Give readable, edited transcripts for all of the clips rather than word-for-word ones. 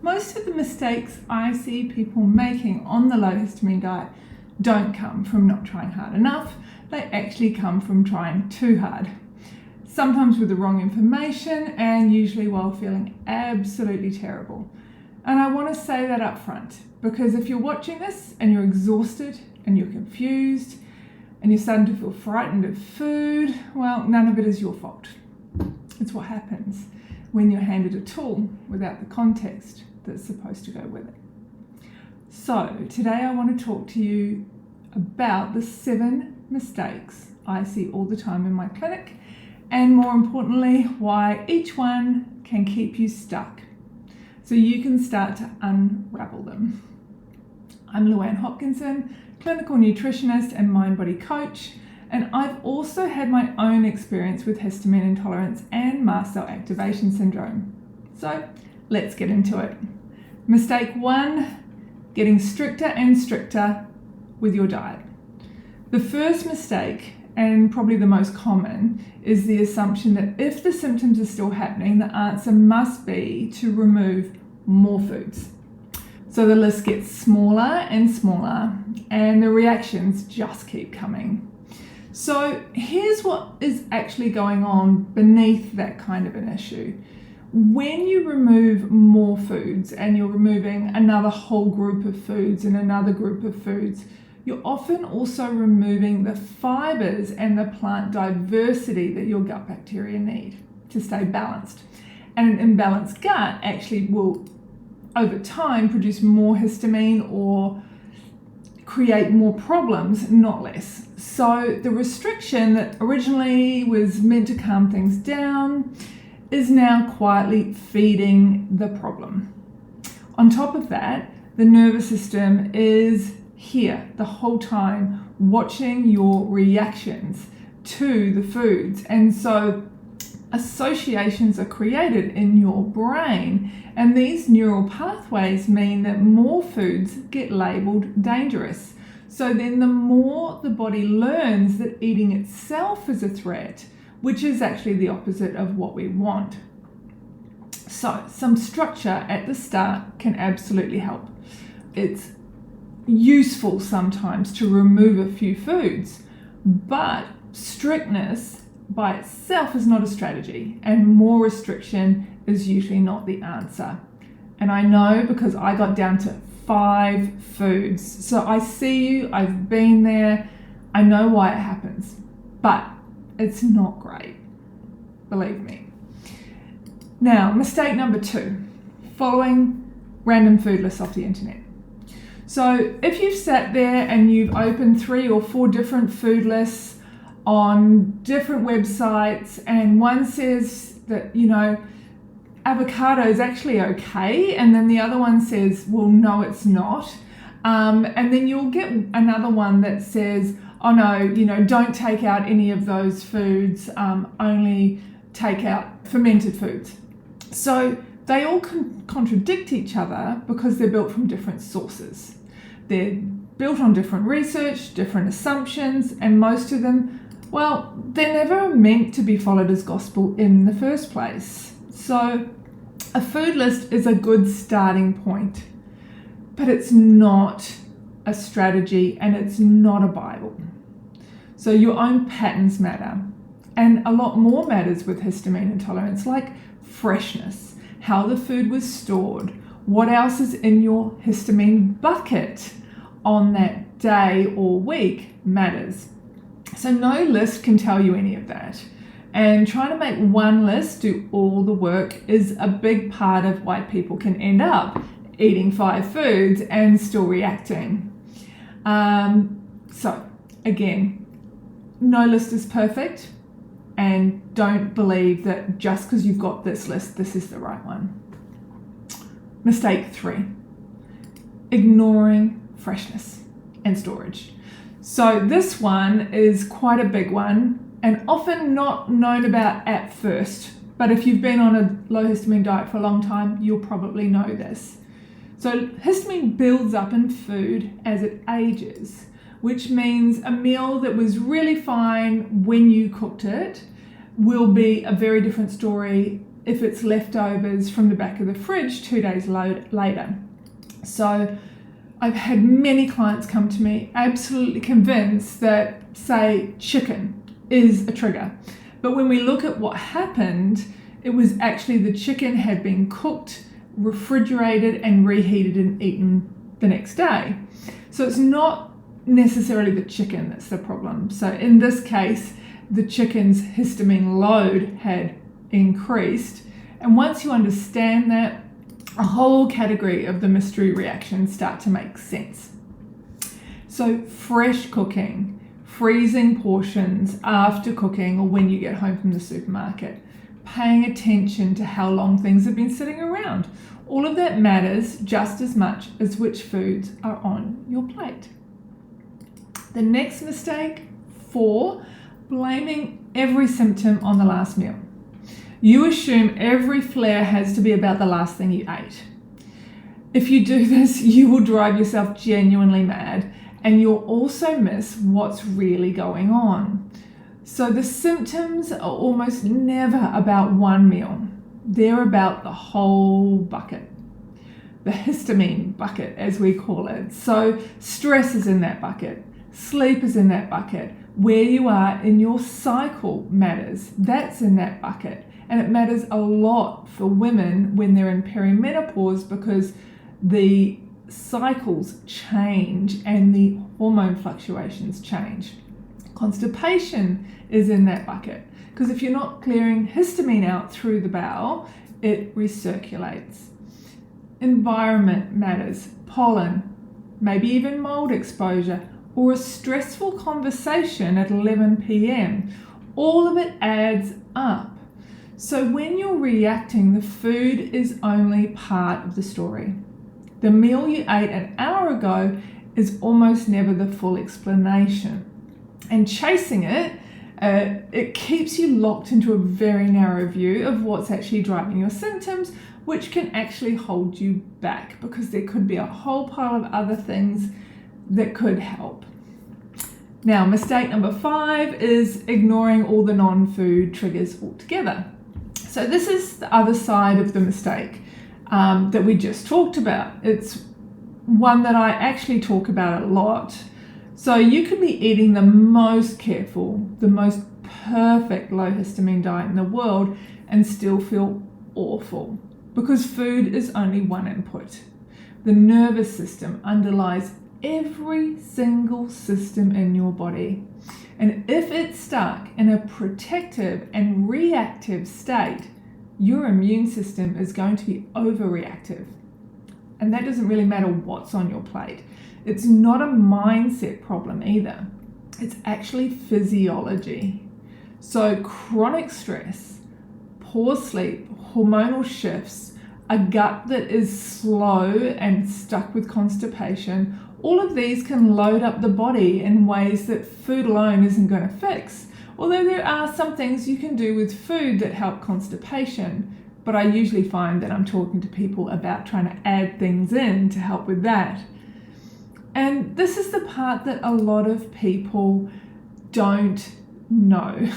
most of the mistakes I see people making on the low histamine diet don't come from not trying hard enough. They actually come from trying too hard. Sometimes with the wrong information and usually while feeling absolutely terrible. And I want to say that up front, because if you're watching this and you're exhausted and you're confused and you're starting to feel frightened of food, well, none of it is your fault. It's what happens when you're handed a tool without the context that's supposed to go with it. So today I want to talk to you about the 7 mistakes I see all the time in my clinic, and more importantly, why each one can keep you stuck so you can start to unravel them. I'm Luann Hopkinson, clinical nutritionist and mind-body coach, and I've also had my own experience with histamine intolerance and mast cell activation syndrome. So let's get into it. Mistake 1, getting stricter and stricter with your diet. The first mistake, and probably the most common, is the assumption that if the symptoms are still happening, the answer must be to remove more foods. So the list gets smaller and smaller, and the reactions just keep coming. So here's what is actually going on beneath that kind of an issue. When you remove more foods and you're removing another whole group of foods and another group of foods, you're often also removing the fibers and the plant diversity that your gut bacteria need to stay balanced. And an imbalanced gut actually will, over time, produce more histamine or create more problems, not less. So the restriction that originally was meant to calm things down is now quietly feeding the problem. On top of that, the nervous system is here the whole time watching your reactions to the foods, and so associations are created in your brain, and these neural pathways mean that more foods get labeled dangerous. So then the more the body learns that eating itself is a threat, which is actually the opposite of what we want. So some structure at the start can absolutely help. It's useful sometimes to remove a few foods, but strictness by itself is not a strategy, and more restriction is usually not the answer. And I know because I got down to 5 foods. So I see you, I've been there, I know why it happens, but it's not great, believe me. Now, mistake number 2, following random food lists off the internet. So if you've sat there and you've opened 3 or 4 different food lists on different websites, and one says that, avocado is actually okay, and then the other one says, well, no, it's not. And then you'll get another one that says, oh no, don't take out any of those foods, only take out fermented foods. So they all contradict each other because they're built from different sources. They're built on different research, different assumptions, and most of them, well, they're never meant to be followed as gospel in the first place. So a food list is a good starting point, but it's not a strategy and it's not a Bible. So your own patterns matter, and a lot more matters with histamine intolerance, like freshness, how the food was stored, what else is in your histamine bucket on that day or week matters. So no list can tell you any of that. And trying to make one list do all the work is a big part of why people can end up eating 5 foods and still reacting. So again, no list is perfect, and don't believe that just because you've got this list, this is the right one. Mistake 3, ignoring freshness and storage. So this one is quite a big one and often not known about at first, but if you've been on a low histamine diet for a long time, you'll probably know this. So histamine builds up in food as it ages, which means a meal that was really fine when you cooked it will be a very different story if it's leftovers from the back of the fridge 2 days later. So I've had many clients come to me absolutely convinced that, say, chicken is a trigger. But when we look at what happened, it was actually the chicken had been cooked, refrigerated, and reheated and eaten the next day. So it's not necessarily the chicken that's the problem. So in this case, the chicken's histamine load had increased. And once you understand that, a whole category of the mystery reactions start to make sense. So fresh cooking, freezing portions after cooking or when you get home from the supermarket, paying attention to how long things have been sitting around. All of that matters just as much as which foods are on your plate. The next mistake, 4, blaming every symptom on the last meal. You assume every flare has to be about the last thing you ate. If you do this, you will drive yourself genuinely mad, and you'll also miss what's really going on. So the symptoms are almost never about one meal. They're about the whole bucket. The histamine bucket, as we call it. So stress is in that bucket. Sleep is in that bucket. Where you are in your cycle matters. That's in that bucket. And it matters a lot for women when they're in perimenopause because the cycles change and the hormone fluctuations change. Constipation is in that bucket because if you're not clearing histamine out through the bowel, it recirculates. Environment matters. Pollen, maybe even mold exposure, or a stressful conversation at 11 p.m. All of it adds up. So when you're reacting, the food is only part of the story. The meal you ate an hour ago is almost never the full explanation. And chasing it, it keeps you locked into a very narrow view of what's actually driving your symptoms, which can actually hold you back because there could be a whole pile of other things that could help. Now, mistake number 5 is ignoring all the non-food triggers altogether. So this is the other side of the mistake that we just talked about. It's one that I actually talk about a lot. So you could be eating the most careful, the most perfect low histamine diet in the world and still feel awful because food is only one input. The nervous system underlies every single system in your body. And if it's stuck in a protective and reactive state, your immune system is going to be overreactive. And that doesn't really matter what's on your plate. It's not a mindset problem either. It's actually physiology. So chronic stress, poor sleep, hormonal shifts, a gut that is slow and stuck with constipation, all of these can load up the body in ways that food alone isn't going to fix. Although there are some things you can do with food that help constipation, but I usually find that I'm talking to people about trying to add things in to help with that. And this is the part that a lot of people don't know.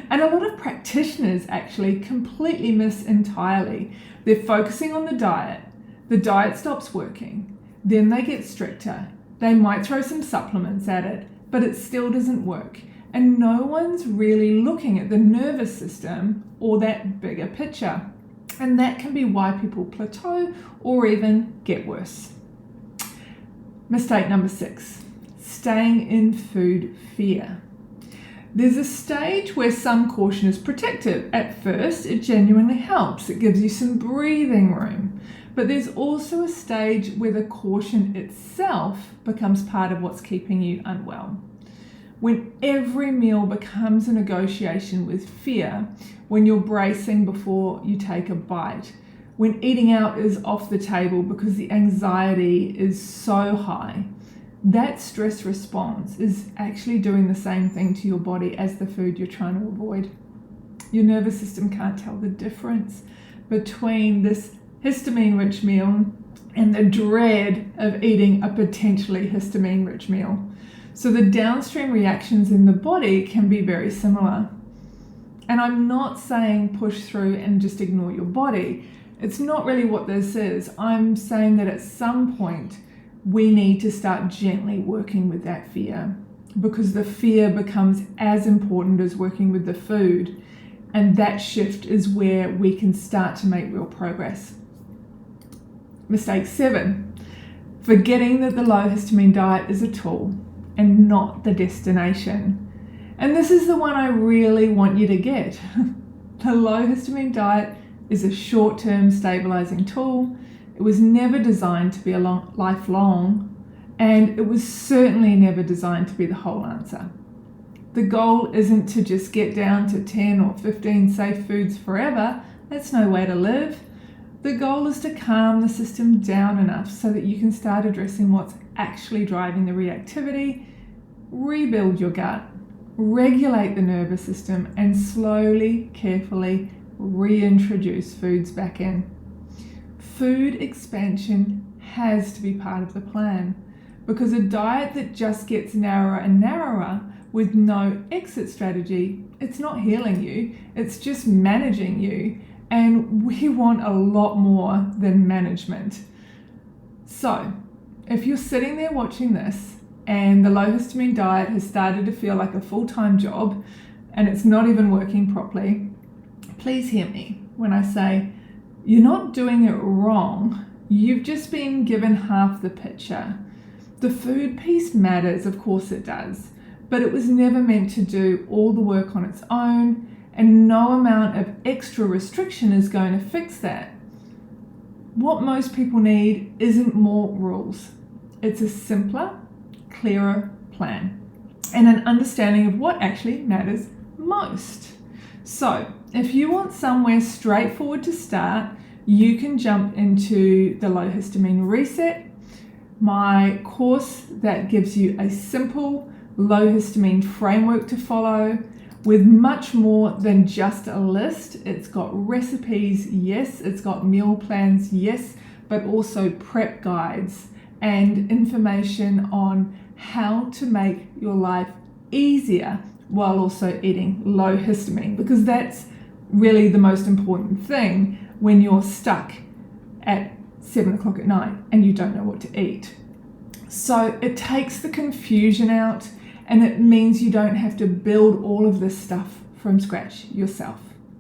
And a lot of practitioners actually completely miss entirely. They're focusing on the diet stops working, then they get stricter. They might throw some supplements at it, but it still doesn't work. And no one's really looking at the nervous system or that bigger picture. And that can be why people plateau or even get worse. Mistake number 6, staying in food fear. There's a stage where some caution is protective. At first, it genuinely helps. It gives you some breathing room. But there's also a stage where the caution itself becomes part of what's keeping you unwell. When every meal becomes a negotiation with fear, when you're bracing before you take a bite, when eating out is off the table because the anxiety is so high, that stress response is actually doing the same thing to your body as the food you're trying to avoid. Your nervous system can't tell the difference between this histamine-rich meal and the dread of eating a potentially histamine-rich meal. So the downstream reactions in the body can be very similar. And I'm not saying push through and just ignore your body. It's not really what this is. I'm saying that at some point we need to start gently working with that fear, because the fear becomes as important as working with the food. And that shift is where we can start to make real progress. Mistake 7, forgetting that the low histamine diet is a tool and not the destination. And this is the one I really want you to get. The low histamine diet is a short-term stabilizing tool. It was never designed to be lifelong, and it was certainly never designed to be the whole answer. The goal isn't to just get down to 10 or 15 safe foods forever. That's no way to live. The goal is to calm the system down enough so that you can start addressing what's actually driving the reactivity, rebuild your gut, regulate the nervous system, and slowly, carefully reintroduce foods back in. Food expansion has to be part of the plan, because a diet that just gets narrower and narrower with no exit strategy, it's not healing you, it's just managing you. And we want a lot more than management. So if you're sitting there watching this and the low histamine diet has started to feel like a full-time job and it's not even working properly, please hear me when I say you're not doing it wrong. You've just been given half the picture. The food piece matters, of course it does, but it was never meant to do all the work on its own, and no amount of extra restriction is going to fix that. What most people need isn't more rules. It's a simpler, clearer plan and an understanding of what actually matters most. So if you want somewhere straightforward to start, you can jump into the Low Histamine Reset, my course that gives you a simple low histamine framework to follow with much more than just a list. It's got recipes, yes, it's got meal plans, yes, but also prep guides and information on how to make your life easier while also eating low histamine, because that's really the most important thing when you're stuck at 7 o'clock at night and you don't know what to eat. So it takes the confusion out, and it means you don't have to build all of this stuff from scratch yourself.